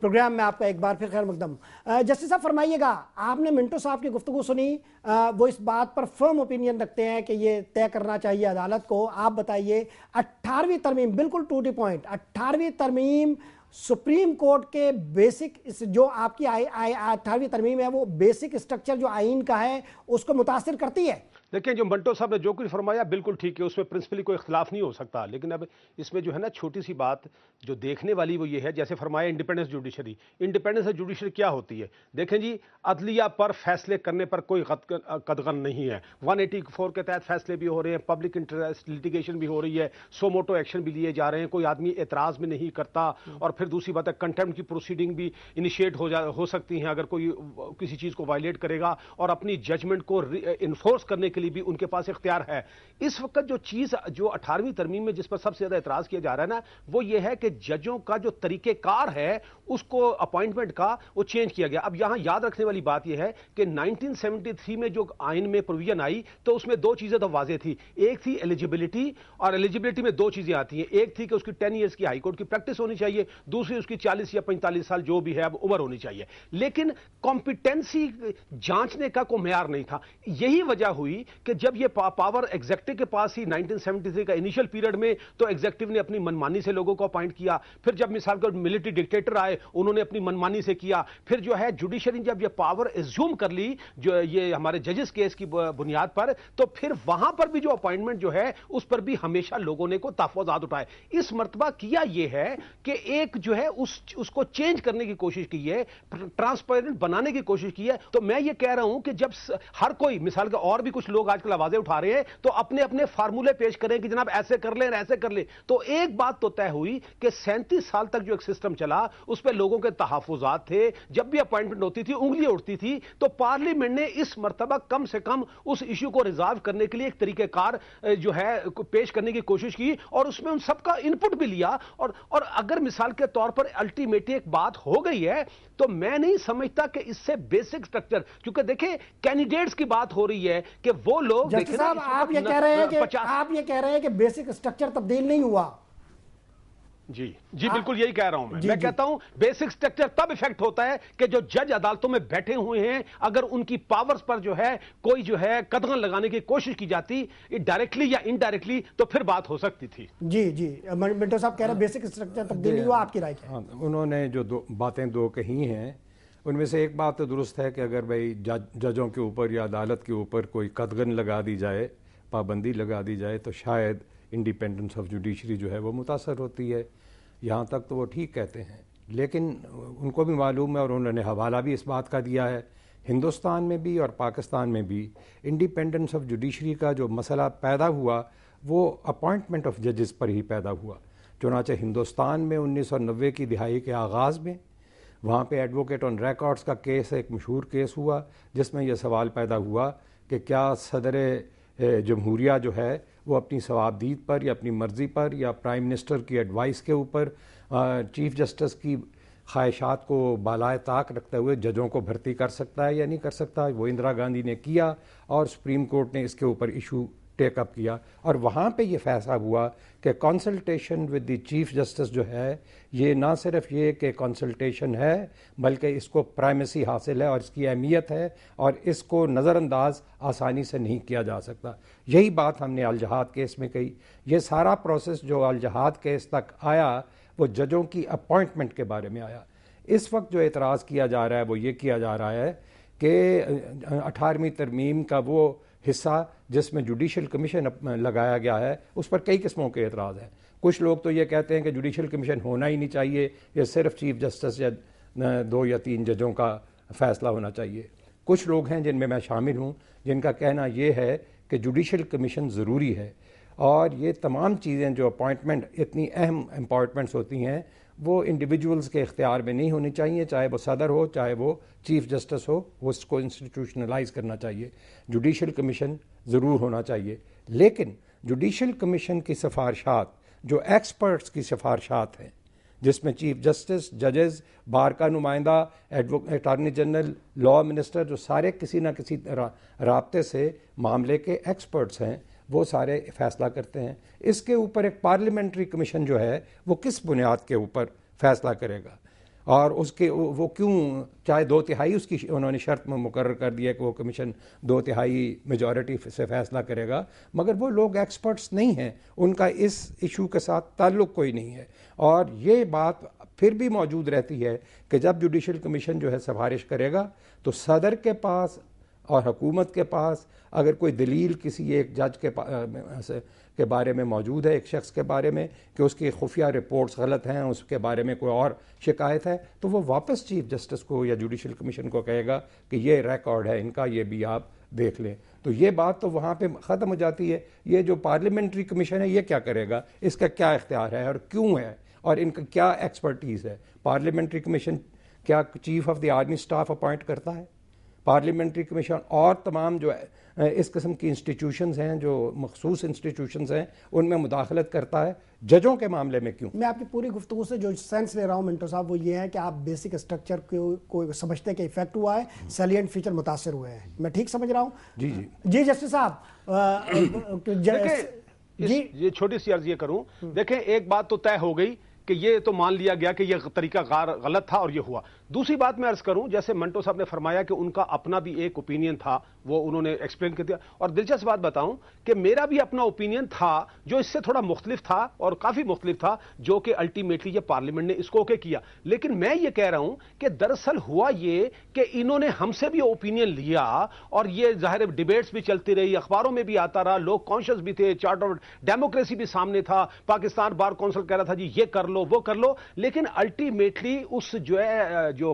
Programme میں آپ کا ایک بار پھر خیر مقدم. جسٹس صاحب فرمائیے گا, آپ نے منٹو صاحب کی گفتگو سنی, وہ اس بات پر فرم اوپینین رکھتے ہیں کہ یہ طے کرنا چاہیے عدالت کو. آپ بتائیے 18ویں ترمیم, بالکل ٹو دی پوائنٹ, 18ویں ترمیم سپریم کورٹ کے بیسک جو آپ کی 18ویں ترمیم ہے وہ بیسک اسٹرکچر جو آئین کا ہے اس کو متاثر کرتی ہے؟ دیکھیں جو منٹو صاحب نے جو کچھ فرمایا بالکل ٹھیک ہے, اس میں پرنسپلی کوئی اختلاف نہیں ہو سکتا, لیکن اب اس میں جو ہے نا چھوٹی سی بات جو دیکھنے والی وہ یہ ہے, جیسے فرمایا انڈیپینڈنس جوڈیشری. انڈیپینڈنس جوڈیشری کیا ہوتی ہے؟ دیکھیں جی, عدلیہ پر فیصلے کرنے پر کوئی قدغن نہیں ہے. 184 کے تحت فیصلے بھی ہو رہے ہیں, پبلک انٹرسٹ لیٹیگیشن بھی ہو رہی ہے, سو موٹو ایکشن بھی لیے جا رہے ہیں, کوئی آدمی اعتراض بھی نہیں کرتا. اور پھر دوسری بات ہے کنٹیمپٹ کی پروسیڈنگ بھی انیشیٹ ہو سکتی ہیں اگر کوئی کسی چیز کو وائلیٹ کرے گا, اور اپنی ججمنٹ کو انفورس کرنے کے لیے بھی ان کے پاس اختیار ہے. اس وقت جو چیز جو 18ویں ترمیم میں جس پر سب سے زیادہ اعتراض کیا جا رہا ہے نا, وہ یہ ہے کہ ججوں کا جو طریقہ کار ہے اس کو اپوائنٹمنٹ کا وہ چینج کیا گیا. اب یہاں یاد رکھنے والی بات یہ ہے کہ 1973 میں جو آئین میں پروویژن آئی تو اس میں دو چیزیں تو واضح تھی. ایک تھی ایلیجیبلٹی, اور ایلیجیبلٹی میں دو چیزیں آتی ہیں. ایک تھی کہ اس کی 10 ایئرز کی ہائی کورٹ کی پریکٹس ہونی چاہیے, دوسری اس کی 40 یا 45 سال جو بھی ہے اب عمر ہونی چاہیے. لیکن کمپیٹنسی جانچنے کا کوئی معیار نہیں تھا. یہی وجہ ہوئی کہ جب یہ پاور ایگزیکٹو کے پاس ہی 1973 کا انیشل پیریڈ میں, تو ایگزیکٹو نے اپنی منمانی سے لوگوں کو اپوائنٹ کیا. پھر جب مثال کے ملٹری ڈکٹیٹر آئے انہوں نے اپنی منمانی سے کیا. پھر جو ہے جوڈیشری جب یہ پاور ایزیوم کر لی جو یہ ہمارے ججز کیس کی بنیاد پر, تو پھر وہاں پر بھی جو اپوائنٹمنٹ جو ہے اس پر بھی ہمیشہ لوگوں نے کو تحفظات اٹھائے. اس مرتبہ کیا یہ ہے کہ ایک جو ہے اس کو چینج کرنے کی کوشش کی ہے, ٹرانسپیرنٹ بنانے کی کوشش کی ہے. تو میں یہ کہہ رہا ہوں کہ جب ہر کوئی مثال کا اور بھی کچھ لوگ آج کل آوازیں اٹھا رہے ہیں تو اپنے اپنے فارمولے پیش کریں کہ جناب ایسے کر لیں ایسے کر لیں. تو ایک بات تو طے ہوئی کہ 37 سال تک جو ایک سسٹم چلا اس پہ لوگوں کے تحفظات تھے. جب بھی اپوائنٹمنٹ ہوتی تھی انگلیاں اٹھتی تھی. تو پارلیمنٹ نے اس مرتبہ کم سے کم اس ایشو کو ریزالو کرنے کے لیے ایک طریقہ کار جو ہے پیش کرنے کی کوشش کی, اور اس میں ان سب کا انپٹ بھی لیا. اور اگر مثال کے طور پر الٹیمیٹلی ایک بات ہو گئی ہے تو میں نہیں سمجھتا کہ اس سے بیسک سٹرکچر, کیونکہ دیکھیں کینڈیڈیٹس کی بات ہو رہی ہے کہ وہ لوگ جسٹس صاحب آپ یہ کہہ رہے ہیں کہ بیسک سٹرکچر تبدیل نہیں ہوا. جی بالکل یہی کہہ رہا ہوں میں کہتا ہوں بیسک سٹرکچر تب ایفیکٹ ہوتا ہے کہ جو جج عدالتوں میں بیٹھے ہوئے ہیں اگر ان کی پاورز پر جو ہے کوئی جو ہے قدغن لگانے کی کوشش کی جاتی ڈائریکٹلی یا انڈائریکٹلی تو پھر بات ہو سکتی تھی. جی منٹو صاحب کہہ رہے ہیں بیسک سٹرکچر تبدیل نہیں ہوا, آپ کی رائے کیا ہے؟ انہوں نے جو باتیں دو کہی ہیں ان میں سے ایک بات تو درست ہے کہ اگر بھائی ججوں کے اوپر یا عدالت کے اوپر کوئی قدغن لگا دی جائے, پابندی لگا دی جائے, تو شاید انڈیپینڈنس آف جوڈیشری جو ہے وہ متاثر ہوتی ہے. یہاں تک تو وہ ٹھیک کہتے ہیں, لیکن ان کو بھی معلوم ہے اور انہوں نے حوالہ بھی اس بات کا دیا ہے, ہندوستان میں بھی اور پاکستان میں بھی انڈیپینڈنس آف جوڈیشری کا جو مسئلہ پیدا ہوا وہ اپوائنٹمنٹ آف ججز پر ہی پیدا ہوا. چنانچہ ہندوستان میں 1990 کی دہائی کے آغاز میں وہاں پہ ایڈوکیٹ آن ریکارڈز کا کیس ایک مشہور کیس ہوا جس میں یہ سوال پیدا ہوا کہ کیا صدر جمہوریہ جو ہے وہ اپنی ثوابدید پر یا اپنی مرضی پر یا پرائم منسٹر کی ایڈوائس کے اوپر چیف جسٹس کی خواہشات کو بالائے طاق رکھتے ہوئے ججوں کو بھرتی کر سکتا ہے یا نہیں کر سکتا. وہ اندرا گاندھی نے کیا اور سپریم کورٹ نے اس کے اوپر ایشو ٹیک اپ کیا, اور وہاں پہ یہ فیصلہ ہوا کہ consultation with the chief justice جو ہے یہ نہ صرف یہ کہ کنسلٹیشن ہے بلکہ اس کو پرائمیسی حاصل ہے اور اس کی اہمیت ہے اور اس کو نظر انداز آسانی سے نہیں کیا جا سکتا. یہی بات ہم نے الجہاد کیس میں کہی. یہ سارا پروسیس جو الجہاد کیس تک آیا وہ ججوں کی اپوائنٹمنٹ کے بارے میں آیا. اس وقت جو اعتراض کیا جا رہا ہے وہ یہ کیا جا رہا ہے کہ 18ویں ترمیم کا وہ حصہ جس میں جوڈیشل کمیشن لگایا گیا ہے اس پر کئی قسموں کے اعتراض ہیں. کچھ لوگ تو یہ کہتے ہیں کہ جوڈیشل کمیشن ہونا ہی نہیں چاہیے, یہ صرف چیف جسٹس یا 2 یا 3 ججوں کا فیصلہ ہونا چاہیے. کچھ لوگ ہیں جن میں شامل ہوں جن کا کہنا یہ ہے کہ جوڈیشل کمیشن ضروری ہے اور یہ تمام چیزیں جو اپوائنٹمنٹ اتنی اہم اپوائنٹمنٹس ہوتی ہیں وہ انڈیویجولز کے اختیار میں نہیں ہونی چاہیے, چاہے وہ صدر ہو چاہے وہ چیف جسٹس ہو, وہ اس کو انسٹیٹیوشنلائز کرنا چاہیے. جوڈیشل کمیشن ضرور ہونا چاہیے, لیکن جوڈیشل کمیشن کی سفارشات جو ایکسپرٹس کی سفارشات ہیں جس میں چیف جسٹس, ججز, بار کا نمائندہ, اٹارنی جنرل, لاء منسٹر, جو سارے کسی نہ کسی رابطے سے معاملے کے ایکسپرٹس ہیں, وہ سارے فیصلہ کرتے ہیں. اس کے اوپر ایک پارلیمنٹری کمیشن جو ہے وہ کس بنیاد کے اوپر فیصلہ کرے گا؟ اور اس کے وہ کیوں چاہے 2/3 اس کی انہوں نے شرط میں مقرر کر دیا کہ وہ کمیشن 2/3 میجورٹی سے فیصلہ کرے گا، مگر وہ لوگ ایکسپرٹس نہیں ہیں، ان کا اس ایشو کے ساتھ تعلق کوئی نہیں ہے. اور یہ بات پھر بھی موجود رہتی ہے کہ جب جوڈیشل کمیشن جو ہے سفارش کرے گا تو صدر کے پاس اور حکومت کے پاس اگر کوئی دلیل کسی ایک جج کے بارے میں موجود ہے، ایک شخص کے بارے میں کہ اس کی خفیہ رپورٹس غلط ہیں، اس کے بارے میں کوئی اور شکایت ہے، تو وہ واپس چیف جسٹس کو یا جوڈیشل کمیشن کو کہے گا کہ یہ ریکارڈ ہے ان کا، یہ بھی آپ دیکھ لیں. تو یہ بات تو وہاں پہ ختم ہو جاتی ہے. یہ جو پارلیمنٹری کمیشن ہے یہ کیا کرے گا، اس کا کیا اختیار ہے اور کیوں ہے، اور ان کا کیا ایکسپرٹیز ہے؟ پارلیمنٹری کمیشن کیا chief of the army staff appoint کرتا ہے؟ پارلیمنٹری کمیشن اور تمام جو اس قسم کی انسٹیٹیوشنز ہیں، جو مخصوص انسٹیٹیوشنز ہیں، ان میں مداخلت کرتا ہے. ججوں کے معاملے میں کیوں؟ میں آپ کی پوری گفتگو سے جو سینس لے رہا ہوں منٹو صاحب وہ یہ ہے کہ آپ بیسک اسٹرکچر کو سمجھتے ہیں کہ ایفیکٹ ہوا ہے، سیلینٹ فیچر متاثر ہوئے ہیں. میں ٹھیک سمجھ رہا ہوں؟ جی جی جی جسٹس صاحب جی یہ چھوٹی سی عرض یہ کروں. دیکھیں ایک بات تو طے ہو گئی کہ یہ تو مان لیا گیا کہ یہ طریقہ غلط تھا اور یہ ہوا. دوسری بات میں عرض کروں، جیسے منٹو صاحب نے فرمایا کہ ان کا اپنا بھی ایک اوپینین تھا، وہ انہوں نے ایکسپلین کر دیا. اور دلچسپ بات بتاؤں کہ میرا بھی اپنا اوپینین تھا جو اس سے تھوڑا مختلف تھا اور کافی مختلف تھا، جو کہ الٹیمیٹلی یہ پارلیمنٹ نے اس کو اوکے کیا. لیکن میں یہ کہہ رہا ہوں کہ دراصل ہوا یہ کہ انہوں نے ہم سے بھی اوپینین لیا اور یہ ظاہر ڈیبیٹس بھی چلتی رہی، اخباروں میں بھی آتا رہا، لوگ کانشیس بھی تھے، چارٹ آف ڈیموکریسی بھی سامنے تھا، پاکستان بار کونسل کہہ رہا تھا جی یہ کر لو وہ کر لو. لیکن الٹیمیٹلی اس جو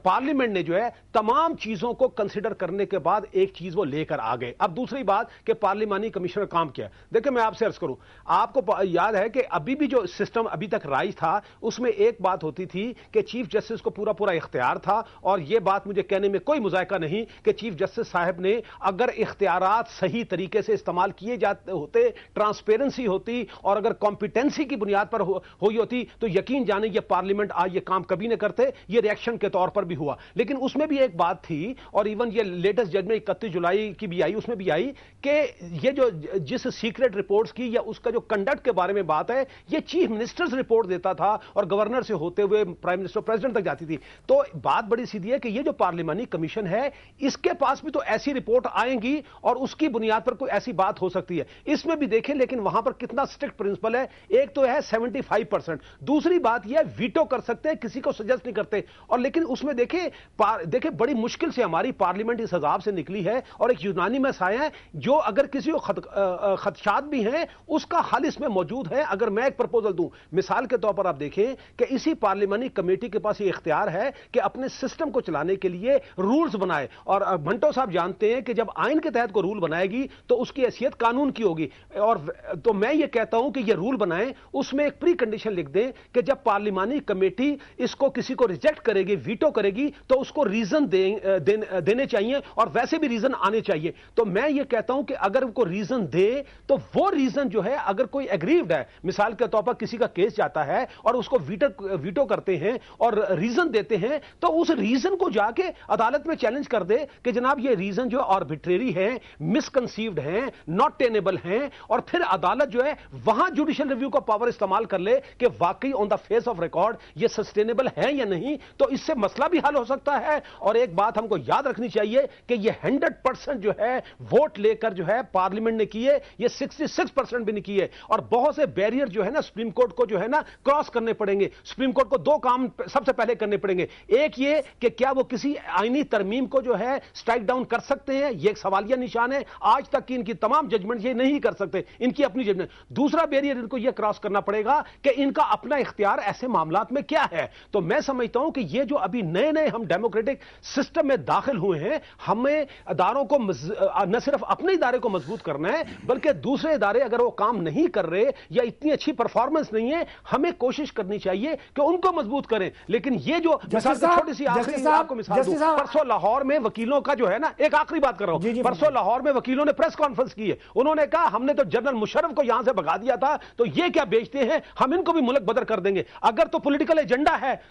پارلیمنٹ نے جو ہے تمام چیزوں کو کنسیڈر کرنے کے بعد ایک چیز وہ لے کر آ گئے. اب دوسری بات کہ پارلیمانی کمیشنر کام کیا. دیکھیں میں آپ سے عرض کروں، آپ کو یاد ہے کہ ابھی بھی جو سسٹم ابھی تک رائج تھا اس میں ایک بات ہوتی تھی کہ چیف جسٹس کو پورا اختیار تھا. اور یہ بات مجھے کہنے میں کوئی مذائقہ نہیں کہ چیف جسٹس صاحب نے اگر اختیارات صحیح طریقے سے استعمال کیے جاتے ہوتے، ٹرانسپیرنسی ہوتی اور اگر کمپیٹنسی کی بنیاد پر ہوئی ہوتی تو یقین جانے یہ پارلیمنٹ آج یہ کام کبھی نہ کرتے. یہ ریئیکشن کے طور پر بھی ہوا. لیکن اس میں بھی ایک بات تھی اور ایون یہ لیٹسٹ ججمنٹ 31 جولائی کی بھی آئی، اس میں بھی آئی کہ یہ جو جس سیکریٹ رپورٹس کی یا اس کا جو کنڈکٹ کے بارے میں بات ہے، یہ چیف منسٹرز رپورٹ دیتا تھا اور گورنر سے ہوتے ہوئے پرائم منسٹر پریزیڈنٹ تک جاتی تھی. تو بات بڑی سیدھی ہے کہ یہ جو پارلیمانی کمیشن ہے اس کے پاس بھی تو ایسی رپورٹ آئیں گی اور اس کی بنیاد پر کوئی ایسی بات ہو سکتی ہے. اس میں بھی دیکھیں لیکن وہاں پر کتنا سٹرکٹ پرنسپل ہے. ایک تو ہے 75%، دوسری بات یہ ہے ویٹو کر سکتے ہیں، کسی کو سجیسٹ نہیں کرتے. اور لیکن اس میں دیکھیں بڑی مشکل سے ہماری پارلیمنٹ اس عذاب سے نکلی ہے اور ایک یونانیمس آیا ہے جو اگر کسی کو خدشات بھی ہیں اس کا حل اس میں موجود ہے. اگر میں ایک پرپوزل دوں، مثال کے طور پر آپ دیکھیں کہ اسی پارلیمانی کمیٹی کے پاس یہ اختیار ہے کہ اپنے سسٹم کو چلانے کے لیے رولز بنائے. اور منٹو صاحب جانتے ہیں کہ جب آئین کے تحت کوئی رول بنائے گی تو اس کی حیثیت قانون کی ہوگی. اور تو میں یہ کہتا ہوں کہ یہ رول بنائیں، اس میں ایک پری کنڈیشن لکھ دیں کہ جب پارلیمانی کمیٹی اس کو کسی کو ریجیکٹ کرے گی، ویٹو کرے گی، تو اس کو ریزن دینے چاہیے اور ویسے بھی ریزن آنے چاہیے. تو میں یہ کہتا ہوں کہ اگر کو ریزن دے تو وہ ریزن جو ہے اگر کوئی ایگریوڈ ہے، مثال کے طور پر کسی کا کیس جاتا ہے اور اس کو ویٹو کرتے ہیں اور ریزن دیتے ہیں تو اس ریزن کو جا کے عدالت میں چیلنج کر دے کہ جناب یہ ریزن جو آربیٹریری ہیں، مس کنسیوڈ ہیں، ناٹ ٹینیبل ہیں. اور پھر عدالت جو ہے وہاں جوڈیشل ریویو کا پاور استعمال کر لے کہ واقعی آن دا فیس آف ریکارڈ یہ سسٹینیبل ہے یا نہیں. تو اس سے مسئلہ بھی حل ہو سکتا ہے. اور ایک بات ہم کو یاد رکھنی چاہیے کہ یہ 100% جو ہے ووٹ لے کر جو ہے پارلیمنٹ نے کیے، یہ 66% بھی نہیں کیے. اور بہت سے بیریئر جو ہے نا سپریم کورٹ کو جو ہے نا کراس کرنے پڑیں گے. سپریم کورٹ کو دو کام سب سے پہلے کرنے پڑیں گے. ایک یہ کہ کیا وہ کسی آئینی ترمیم کو جو ہے سٹرائک ڈاؤن کر سکتے ہیں، یہ ایک سوالیہ نشان ہے. آج تک کی ان کی تمام ججمنٹ یہ نہیں کر سکتے، ان کی اپنی ججمنٹ. دوسرا بیریئر ان کو یہ کراس کرنا پڑے گا کہ ان کا اپنا اختیار ایسے معاملات میں کیا ہے. تو میں سمجھتا ہوں کہ یہ جو ابھی نئے ہم ڈیموکریٹک سسٹم میں داخل ہوئے ہیں، ہمیں اداروں کو نہ صرف اپنے ادارے کو مضبوط کرنا ہے بلکہ دوسرے ادارے اگر وہ کام نہیں کر رہے یا اتنی اچھی پرفارمنس نہیں ہے، ہمیں کوشش کرنی چاہیے کہ ان کو مضبوط کریں. لیکن یہ جو مثال چھوٹی سی آخری آپ کو مثال دوں، پرسوں لاہور میں وکیلوں کا جو ہے نا، ایک آخری بات کر رہا ہوں، پرسوں لاہور میں وکیلوں نے پریس کانفرنس کی ہے. انہوں نے کہا ہم نے تو جنرل مشرف کو یہاں سے بھگا دیا تھا، تو یہ کیا بیچتے ہیں، ہم ان کو بھی ملک بدر کر دیں گے. اگر تو پولیٹیکل ایجنڈا ہے